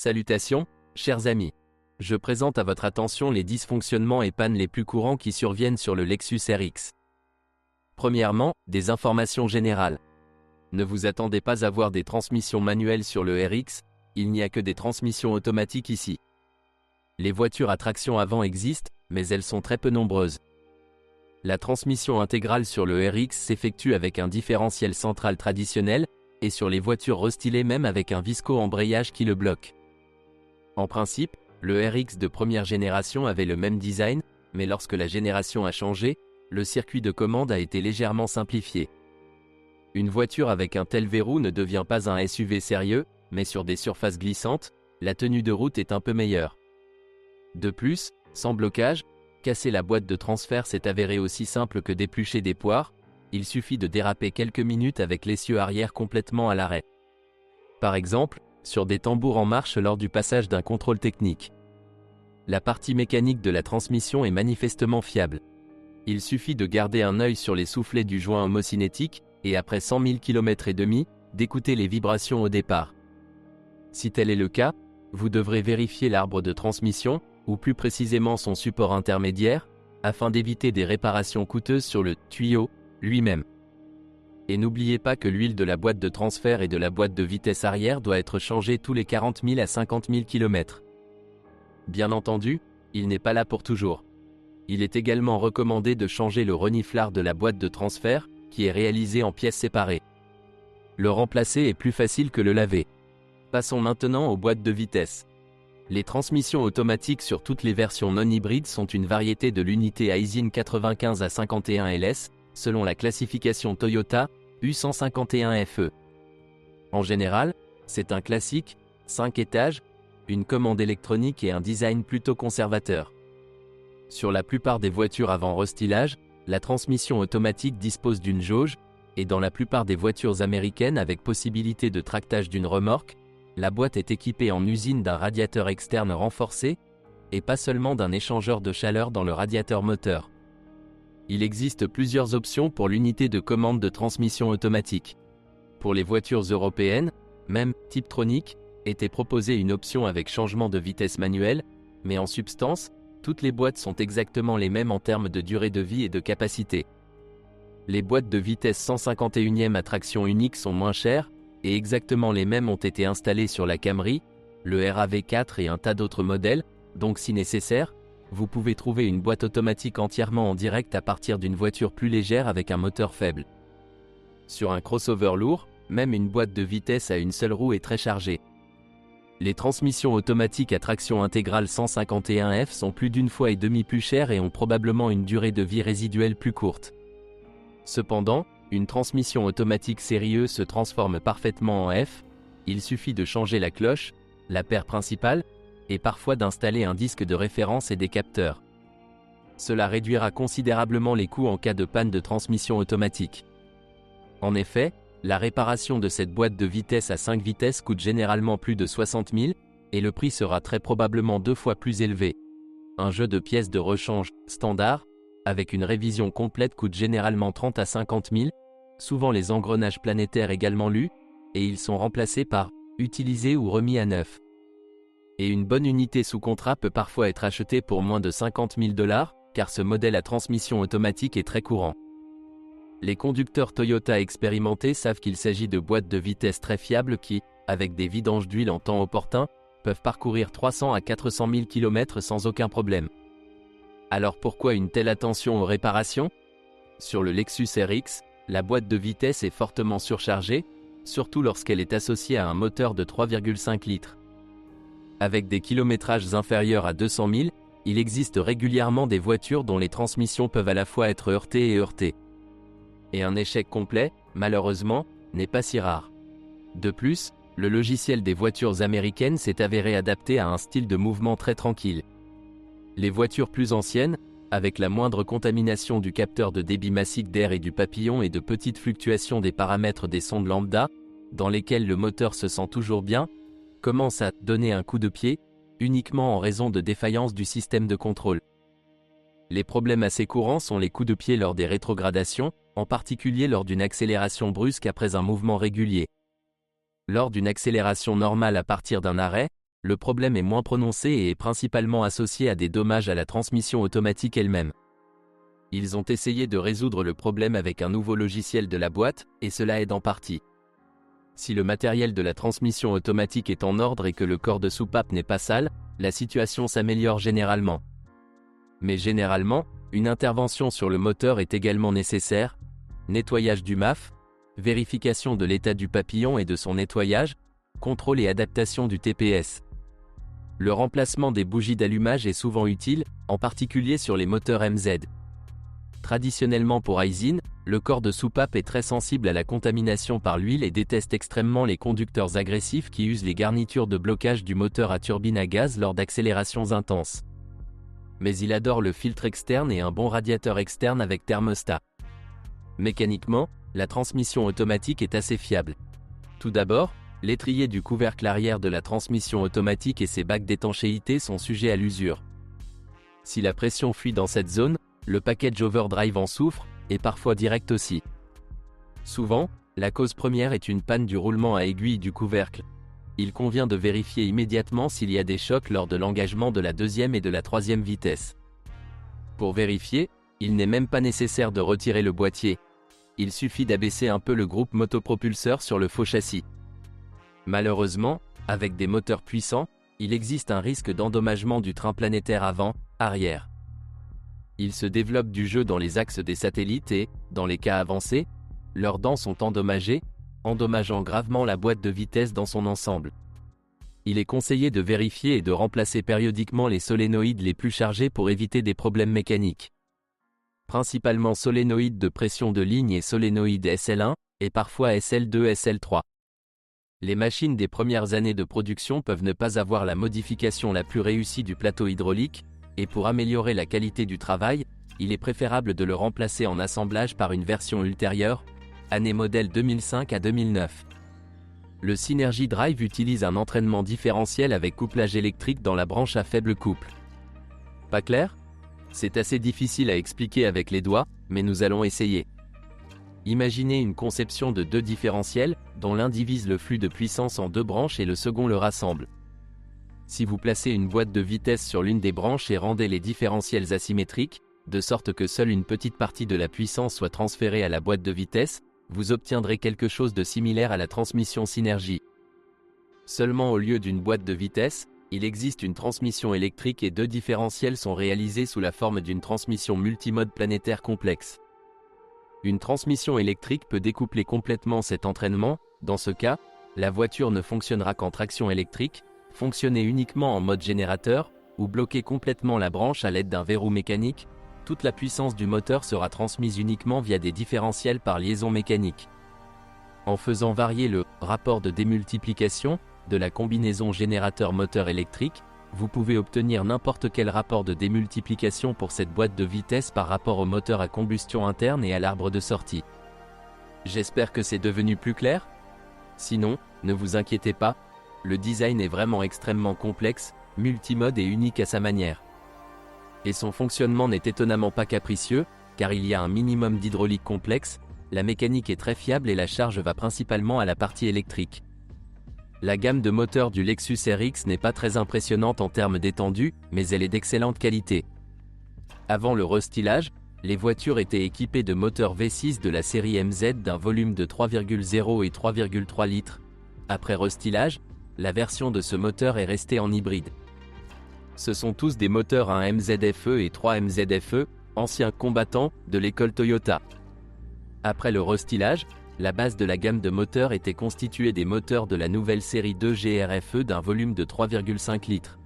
Salutations, chers amis. Je présente à votre attention les dysfonctionnements et pannes les plus courants qui surviennent sur le Lexus RX. Premièrement, des informations générales. Ne vous attendez pas à voir des transmissions manuelles sur le RX, il n'y a que des transmissions automatiques ici. Les voitures à traction avant existent, mais elles sont très peu nombreuses. La transmission intégrale sur le RX s'effectue avec un différentiel central traditionnel, et sur les voitures restylées même avec un visco-embrayage qui le bloque. En principe, le RX de première génération avait le même design, mais lorsque la génération a changé, le circuit de commande a été légèrement simplifié. Une voiture avec un tel verrou ne devient pas un SUV sérieux, mais sur des surfaces glissantes, la tenue de route est un peu meilleure. De plus, sans blocage, casser la boîte de transfert s'est avéré aussi simple que d'éplucher des poires, il suffit de déraper quelques minutes avec l'essieu arrière complètement à l'arrêt. Par exemple, sur des tambours en marche lors du passage d'un contrôle technique. La partie mécanique de la transmission est manifestement fiable. Il suffit de garder un œil sur les soufflets du joint homocinétique, et après 100 000 km et demi, d'écouter les vibrations au départ. Si tel est le cas, vous devrez vérifier l'arbre de transmission, ou plus précisément son support intermédiaire, afin d'éviter des réparations coûteuses sur le tuyau lui-même. Et n'oubliez pas que l'huile de la boîte de transfert et de la boîte de vitesse arrière doit être changée tous les 40 000 à 50 000 km. Bien entendu, il n'est pas là pour toujours. Il est également recommandé de changer le reniflard de la boîte de transfert, qui est réalisé en pièces séparées. Le remplacer est plus facile que le laver. Passons maintenant aux boîtes de vitesse. Les transmissions automatiques sur toutes les versions non hybrides sont une variété de l'unité Aisin 95 à 51 LS, selon la classification Toyota U151FE. En général, c'est un classique, 5 étages, une commande électronique et un design plutôt conservateur. Sur la plupart des voitures avant restylage, la transmission automatique dispose d'une jauge, et dans la plupart des voitures américaines avec possibilité de tractage d'une remorque, la boîte est équipée en usine d'un radiateur externe renforcé, et pas seulement d'un échangeur de chaleur dans le radiateur moteur. Il existe plusieurs options pour l'unité de commande de transmission automatique. Pour les voitures européennes, même Tiptronic, était proposée une option avec changement de vitesse manuelle, mais en substance, toutes les boîtes sont exactement les mêmes en termes de durée de vie et de capacité. Les boîtes de vitesse 151e à traction unique sont moins chères, et exactement les mêmes ont été installées sur la Camry, le RAV4 et un tas d'autres modèles, donc si nécessaire, vous pouvez trouver une boîte automatique entièrement en direct à partir d'une voiture plus légère avec un moteur faible. Sur un crossover lourd, même une boîte de vitesse à une seule roue est très chargée. Les transmissions automatiques à traction intégrale 151F sont plus d'une fois et demie plus chères et ont probablement une durée de vie résiduelle plus courte. Cependant, une transmission automatique sérieuse se transforme parfaitement en F, il suffit de changer la cloche, la paire principale, et parfois d'installer un disque de référence et des capteurs. Cela réduira considérablement les coûts en cas de panne de transmission automatique. En effet, la réparation de cette boîte de vitesse à 5 vitesses coûte généralement plus de 60 000, et le prix sera très probablement 2 fois plus élevé. Un jeu de pièces de rechange standard, avec une révision complète coûte généralement 30 à 50 000, souvent les engrenages planétaires également lus, et ils sont remplacés par « utilisés ou remis à neuf ». Et une bonne unité sous contrat peut parfois être achetée pour moins de 50 000 $, car ce modèle à transmission automatique est très courant. Les conducteurs Toyota expérimentés savent qu'il s'agit de boîtes de vitesse très fiables qui, avec des vidanges d'huile en temps opportun, peuvent parcourir 300 à 400 000 km sans aucun problème. Alors pourquoi une telle attention aux réparations? Sur le Lexus RX, la boîte de vitesse est fortement surchargée, surtout lorsqu'elle est associée à un moteur de 3,5 litres. Avec des kilométrages inférieurs à 200 000, il existe régulièrement des voitures dont les transmissions peuvent à la fois être heurtées et heurtées. Et un échec complet, malheureusement, n'est pas si rare. De plus, le logiciel des voitures américaines s'est avéré adapté à un style de mouvement très tranquille. Les voitures plus anciennes, avec la moindre contamination du capteur de débit massique d'air et du papillon et de petites fluctuations des paramètres des sondes lambda, dans lesquelles le moteur se sent toujours bien, commencent à donner un coup de pied, uniquement en raison de défaillance du système de contrôle. Les problèmes assez courants sont les coups de pied lors des rétrogradations, en particulier lors d'une accélération brusque après un mouvement régulier. Lors d'une accélération normale à partir d'un arrêt, le problème est moins prononcé et est principalement associé à des dommages à la transmission automatique elle-même. Ils ont essayé de résoudre le problème avec un nouveau logiciel de la boîte, et cela aide en partie. Si le matériel de la transmission automatique est en ordre et que le corps de soupape n'est pas sale, la situation s'améliore généralement. Mais généralement, une intervention sur le moteur est également nécessaire: nettoyage du MAF, vérification de l'état du papillon et de son nettoyage, contrôle et adaptation du TPS. Le remplacement des bougies d'allumage est souvent utile, en particulier sur les moteurs MZ. Traditionnellement pour Aisin, le corps de soupape est très sensible à la contamination par l'huile et déteste extrêmement les conducteurs agressifs qui usent les garnitures de blocage du moteur à turbine à gaz lors d'accélérations intenses. Mais il adore le filtre externe et un bon radiateur externe avec thermostat. Mécaniquement, la transmission automatique est assez fiable. Tout d'abord, l'étrier du couvercle arrière de la transmission automatique et ses bacs d'étanchéité sont sujets à l'usure. Si la pression fuit dans cette zone, le package overdrive en souffre, et parfois direct aussi. Souvent, la cause première est une panne du roulement à aiguille du couvercle. Il convient de vérifier immédiatement s'il y a des chocs lors de l'engagement de la deuxième et de la troisième vitesse. Pour vérifier, il n'est même pas nécessaire de retirer le boîtier. Il suffit d'abaisser un peu le groupe motopropulseur sur le faux châssis. Malheureusement, avec des moteurs puissants, il existe un risque d'endommagement du train planétaire avant, arrière. Il se développe du jeu dans les axes des satellites et, dans les cas avancés, leurs dents sont endommagées, endommageant gravement la boîte de vitesse dans son ensemble. Il est conseillé de vérifier et de remplacer périodiquement les solénoïdes les plus chargés pour éviter des problèmes mécaniques. Principalement solénoïdes de pression de ligne et solénoïdes SL1, et parfois SL2, SL3. Les machines des premières années de production peuvent ne pas avoir la modification la plus réussie du plateau hydraulique, et pour améliorer la qualité du travail, il est préférable de le remplacer en assemblage par une version ultérieure, année modèle 2005 à 2009. Le Synergy Drive utilise un entraînement différentiel avec couplage électrique dans la branche à faible couple. Pas clair? C'est assez difficile à expliquer avec les doigts, mais nous allons essayer. Imaginez une conception de deux différentiels, dont l'un divise le flux de puissance en deux branches et le second le rassemble. Si vous placez une boîte de vitesse sur l'une des branches et rendez les différentiels asymétriques, de sorte que seule une petite partie de la puissance soit transférée à la boîte de vitesse, vous obtiendrez quelque chose de similaire à la transmission Synergy. Seulement au lieu d'une boîte de vitesse, il existe une transmission électrique et deux différentiels sont réalisés sous la forme d'une transmission multimode planétaire complexe. Une transmission électrique peut découpler complètement cet entraînement. Dans ce cas, la voiture ne fonctionnera qu'en traction électrique, fonctionner uniquement en mode générateur, ou bloquer complètement la branche à l'aide d'un verrou mécanique. Toute la puissance du moteur sera transmise uniquement via des différentiels par liaison mécanique. En faisant varier le rapport de démultiplication de la combinaison générateur-moteur électrique, vous pouvez obtenir n'importe quel rapport de démultiplication pour cette boîte de vitesse par rapport au moteur à combustion interne et à l'arbre de sortie. J'espère que c'est devenu plus clair. Sinon, ne vous inquiétez pas, le design est vraiment extrêmement complexe, multimode et unique à sa manière. Et son fonctionnement n'est étonnamment pas capricieux, car il y a un minimum d'hydraulique complexe, la mécanique est très fiable et la charge va principalement à la partie électrique. La gamme de moteurs du Lexus RX n'est pas très impressionnante en termes d'étendue, mais elle est d'excellente qualité. Avant le restylage, les voitures étaient équipées de moteurs V6 de la série MZ d'un volume de 3,0 et 3,3 litres. Après restylage, la version de ce moteur est restée en hybride. Ce sont tous des moteurs 1 MZFE et 3 MZFE, anciens combattants de l'école Toyota. Après le restylage, la base de la gamme de moteurs était constituée des moteurs de la nouvelle série 2 GRFE d'un volume de 3,5 litres.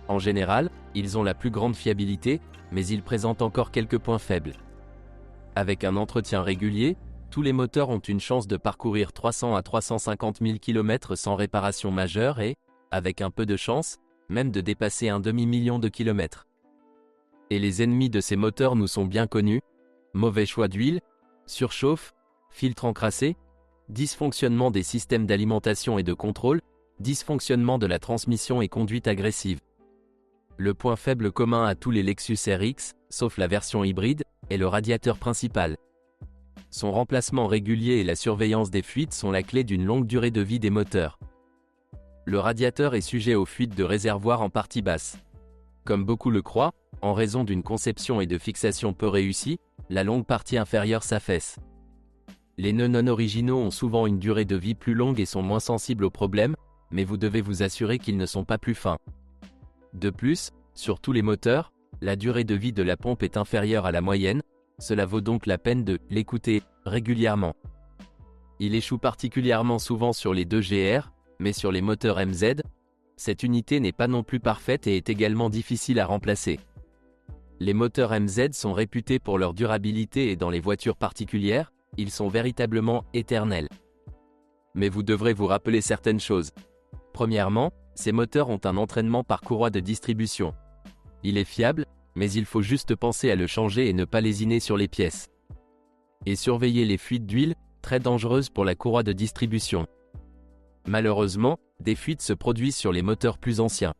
En général, ils ont la plus grande fiabilité, mais ils présentent encore quelques points faibles. Avec un entretien régulier, tous les moteurs ont une chance de parcourir 300 à 350 000 km sans réparation majeure et, avec un peu de chance, même de dépasser un demi-million de kilomètres. Et les ennemis de ces moteurs nous sont bien connus: mauvais choix d'huile, surchauffe, filtre encrassé, dysfonctionnement des systèmes d'alimentation et de contrôle, dysfonctionnement de la transmission et conduite agressive. Le point faible commun à tous les Lexus RX, sauf la version hybride, est le radiateur principal. Son remplacement régulier et la surveillance des fuites sont la clé d'une longue durée de vie des moteurs. le radiateur est sujet aux fuites de réservoir en partie basse. Comme beaucoup le croient, en raison d'une conception et de fixation peu réussies, la longue partie inférieure s'affaisse. Les nœuds non originaux ont souvent une durée de vie plus longue et sont moins sensibles aux problèmes, mais vous devez vous assurer qu'ils ne sont pas plus fins. De plus, sur tous les moteurs, la durée de vie de la pompe est inférieure à la moyenne, cela vaut donc la peine de l'écouter régulièrement. Il échoue particulièrement souvent sur les 2GR, mais sur les moteurs MZ, cette unité n'est pas non plus parfaite et est également difficile à remplacer. Les moteurs MZ sont réputés pour leur durabilité et dans les voitures particulières, ils sont véritablement éternels. Mais vous devrez vous rappeler certaines choses. Premièrement, ces moteurs ont un entraînement par courroie de distribution. Il est fiable, mais il faut juste penser à le changer et ne pas lésiner sur les pièces. Et surveiller les fuites d'huile, très dangereuses pour la courroie de distribution. Malheureusement, des fuites se produisent sur les moteurs plus anciens.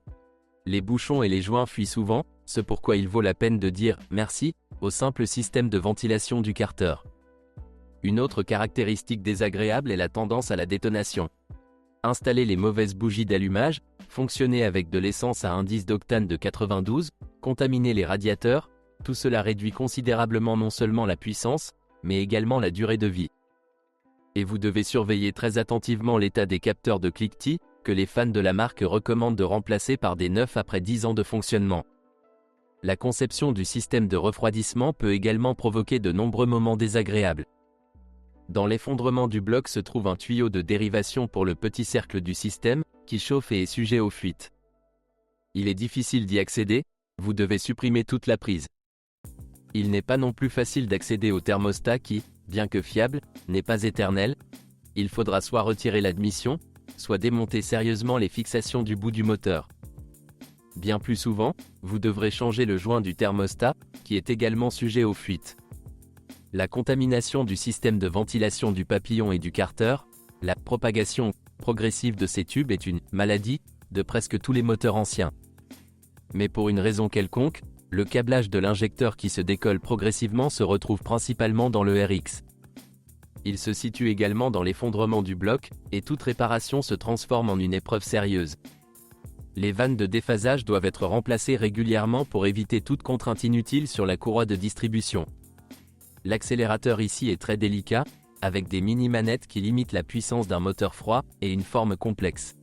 Les bouchons et les joints fuient souvent, ce pourquoi il vaut la peine de dire « merci » au simple système de ventilation du carter. Une autre caractéristique désagréable est la tendance à la détonation. Installer les mauvaises bougies d'allumage, fonctionner avec de l'essence à indice d'octane de 92, contaminer les radiateurs, tout cela réduit considérablement non seulement la puissance, mais également la durée de vie. Et vous devez surveiller très attentivement l'état des capteurs de cliquetis, que les fans de la marque recommandent de remplacer par des neufs après 10 ans de fonctionnement. La conception du système de refroidissement peut également provoquer de nombreux moments désagréables. Dans l'effondrement du bloc se trouve un tuyau de dérivation pour le petit cercle du système, qui chauffe et est sujet aux fuites. Il est difficile d'y accéder, vous devez supprimer toute la prise. Il n'est pas non plus facile d'accéder au thermostat qui, bien que fiable, n'est pas éternel. Il faudra soit retirer l'admission, soit démonter sérieusement les fixations du bout du moteur. Bien plus souvent, vous devrez changer le joint du thermostat, qui est également sujet aux fuites. La contamination du système de ventilation du papillon et du carter, la propagation progressive de ces tubes est une maladie de presque tous les moteurs anciens. Mais pour une raison quelconque, le câblage de l'injecteur qui se décolle progressivement se retrouve principalement dans le RX. Il se situe également dans l'effondrement du bloc, et toute réparation se transforme en une épreuve sérieuse. Les vannes de déphasage doivent être remplacées régulièrement pour éviter toute contrainte inutile sur la courroie de distribution. L'accélérateur ici est très délicat, avec des mini-manettes qui limitent la puissance d'un moteur froid et une forme complexe.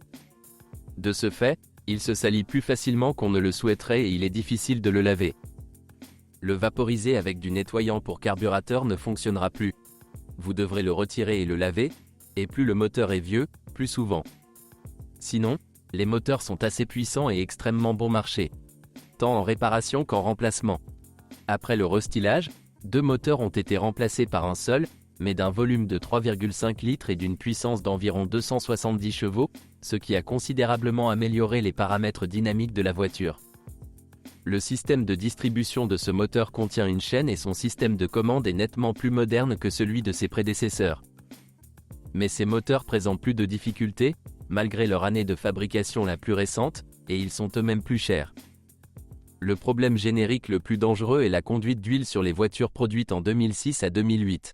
De ce fait, il se salit plus facilement qu'on ne le souhaiterait et il est difficile de le laver. Le vaporiser avec du nettoyant pour carburateur ne fonctionnera plus. Vous devrez le retirer et le laver, et plus le moteur est vieux, plus souvent. Sinon, les moteurs sont assez puissants et extrêmement bon marché, tant en réparation qu'en remplacement. Après le restylage, 2 moteurs ont été remplacés par un seul, mais d'un volume de 3,5 litres et d'une puissance d'environ 270 chevaux, ce qui a considérablement amélioré les paramètres dynamiques de la voiture. Le système de distribution de ce moteur contient une chaîne et son système de commande est nettement plus moderne que celui de ses prédécesseurs. Mais ces moteurs présentent plus de difficultés, malgré leur année de fabrication la plus récente, et ils sont eux-mêmes plus chers. Le problème générique le plus dangereux est la conduite d'huile sur les voitures produites en 2006 à 2008.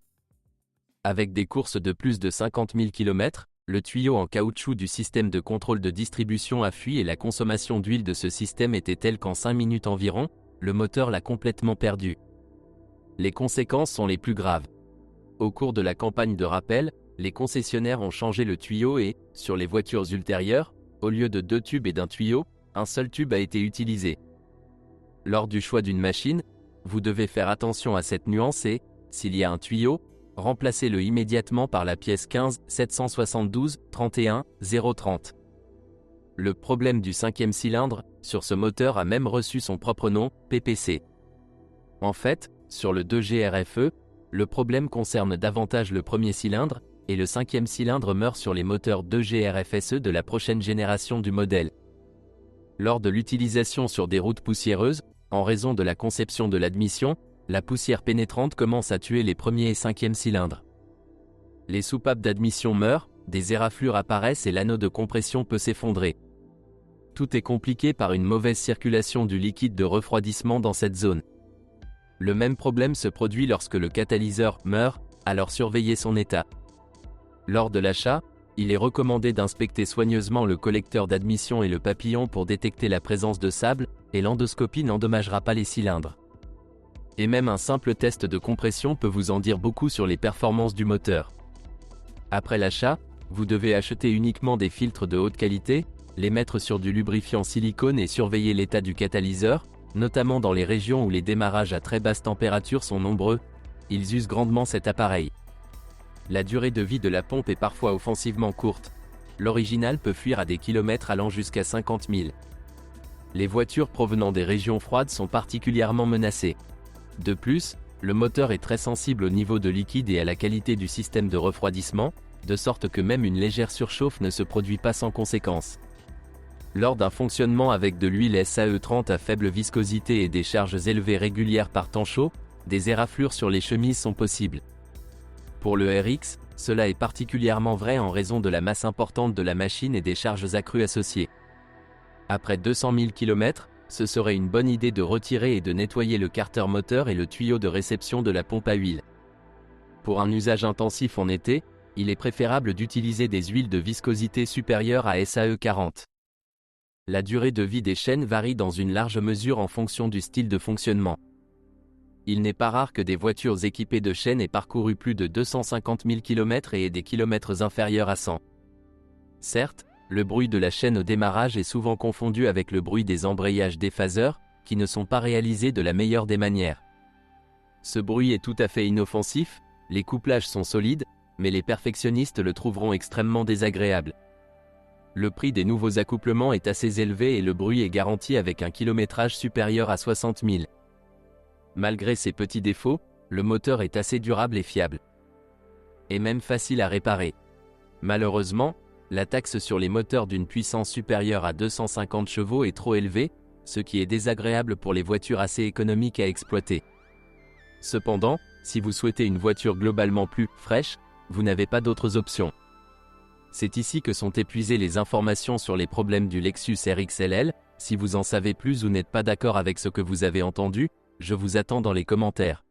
Avec des courses de plus de 50 000 km, le tuyau en caoutchouc du système de contrôle de distribution a fui et la consommation d'huile de ce système était telle qu'en 5 minutes environ, le moteur l'a complètement perdu. Les conséquences sont les plus graves. Au cours de la campagne de rappel, les concessionnaires ont changé le tuyau et, sur les voitures ultérieures, au lieu de 2 tubes et d'un tuyau, un seul tube a été utilisé. Lors du choix d'une machine, vous devez faire attention à cette nuance et, s'il y a un tuyau, remplacez-le immédiatement par la pièce 15 772 31 030. Le problème du 5e cylindre, sur ce moteur a même reçu son propre nom, PPC. En fait, sur le 2GRFE, le problème concerne davantage le premier cylindre, et le 5e cylindre meurt sur les moteurs 2GRFSE de la prochaine génération du modèle. Lors de l'utilisation sur des routes poussiéreuses, en raison de la conception de l'admission, la poussière pénétrante commence à tuer les premiers et 5e cylindres. Les soupapes d'admission meurent, des éraflures apparaissent et l'anneau de compression peut s'effondrer. Tout est compliqué par une mauvaise circulation du liquide de refroidissement dans cette zone. Le même problème se produit lorsque le catalyseur meurt, alors surveillez son état. Lors de l'achat, Il est recommandé d'inspecter soigneusement le collecteur d'admission et le papillon pour détecter la présence de sable, et l'endoscopie n'endommagera pas les cylindres. Et même un simple test de compression peut vous en dire beaucoup sur les performances du moteur. Après l'achat, vous devez acheter uniquement des filtres de haute qualité, les mettre sur du lubrifiant silicone et surveiller l'état du catalyseur, notamment dans les régions où les démarrages à très basse température sont nombreux. Ils usent grandement cet appareil. La durée de vie de la pompe est parfois offensivement courte. L'original peut fuir à des kilomètres allant jusqu'à 50 000. Les voitures provenant des régions froides sont particulièrement menacées. De plus, le moteur est très sensible au niveau de liquide et à la qualité du système de refroidissement, de sorte que même une légère surchauffe ne se produit pas sans conséquence. Lors d'un fonctionnement avec de l'huile SAE30 à faible viscosité et des charges élevées régulières par temps chaud, des éraflures sur les chemises sont possibles. Pour le RX, cela est particulièrement vrai en raison de la masse importante de la machine et des charges accrues associées. Après 200 000 km, ce serait une bonne idée de retirer et de nettoyer le carter moteur et le tuyau de réception de la pompe à huile. Pour un usage intensif en été, il est préférable d'utiliser des huiles de viscosité supérieure à SAE40. La durée de vie des chaînes varie dans une large mesure en fonction du style de fonctionnement. Il n'est pas rare que des voitures équipées de chaînes aient parcouru plus de 250 000 km et aient des kilomètres inférieurs à 100. Certes, le bruit de la chaîne au démarrage est souvent confondu avec le bruit des embrayages déphaseurs, qui ne sont pas réalisés de la meilleure des manières. Ce bruit est tout à fait inoffensif, les couplages sont solides, mais les perfectionnistes le trouveront extrêmement désagréable. Le prix des nouveaux accouplements est assez élevé et le bruit est garanti avec un kilométrage supérieur à 60 000. Malgré ces petits défauts, le moteur est assez durable et fiable. Et même facile à réparer. Malheureusement, la taxe sur les moteurs d'une puissance supérieure à 250 chevaux est trop élevée, ce qui est désagréable pour les voitures assez économiques à exploiter. Cependant, si vous souhaitez une voiture globalement plus fraîche, vous n'avez pas d'autres options. C'est ici que sont épuisées les informations sur les problèmes du Lexus RX LL. Si vous en savez plus ou n'êtes pas d'accord avec ce que vous avez entendu, je vous attends dans les commentaires.